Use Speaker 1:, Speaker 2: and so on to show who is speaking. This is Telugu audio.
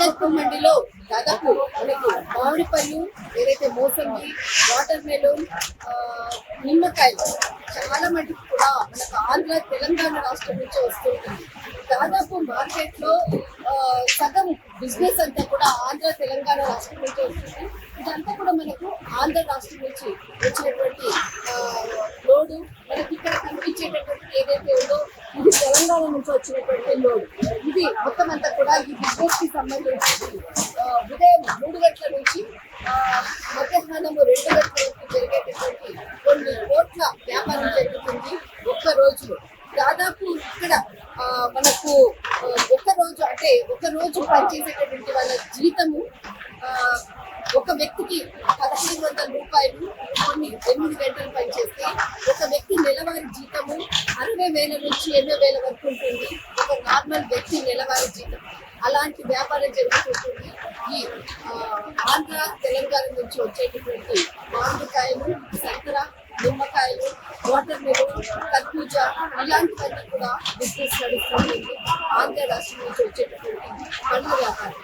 Speaker 1: నాగల్పూర్ మండిలో దాదాపు మనకు మామిడి పళ్ళు, ఏదైతే మోసంగి, వాటర్ మెలూన్, నిమ్మకాయలు చాలా మటుకు కూడా మనకు ఆంధ్ర తెలంగాణ రాష్ట్రం నుంచి వస్తుంటుంది. దాదాపు మార్కెట్ లో సగం బిజినెస్ అంతా కూడా ఆంధ్ర తెలంగాణ రాష్ట్రం నుంచి వస్తుంది. ఇదంతా కూడా మనకు ఆంధ్ర రాష్ట్రం నుంచి వచ్చినటువంటి లోడు. మనకి ఇక్కడ కనిపించేటటువంటి ఏదైతే ఉందో ఇది తెలంగాణ నుంచి వచ్చినటువంటి లోడ్. ఇది మొత్తం అంతా కూడా ఈ బిజినెస్ కి సంబంధించి ఉదయం 3 గంటల నుంచి మధ్యాహ్నం 2 గంటల వరకు జరిగేటటువంటి కొన్ని కోట్ల వ్యాపారం జరుగుతుంది ఒక్క రోజులో. దాదాపు ఇక్కడ మనకు ఒక రోజు పనిచేసేటటువంటి వాళ్ళ జీతము ఒక వ్యక్తికి 1500 రూపాయలు. కొన్ని 8 గంటలు పనిచేస్తే ఒక వ్యక్తి నెలవారీ జీతము 60,000 నుంచి 80,000 వరకు ఉంటుంది. ఒక నార్మల్ వ్యక్తి నెలవారీ జీతం. అలాంటి వ్యాపారం జరుగుతుంటుంది. ఈ ఆంధ్ర తెలంగాణ నుంచి వచ్చేటటువంటి మామిడికాయలు, సంతర, నిమ్మకాయలు, వాటర్ మెలూన్, కర్బూజా ఇలాంటివన్నీ కూడా బిజినెస్ నడుస్తుంది ఆంధ్ర రాష్ట్రం నుంచి వచ్చేటటువంటి పండ్ల వ్యాపారం.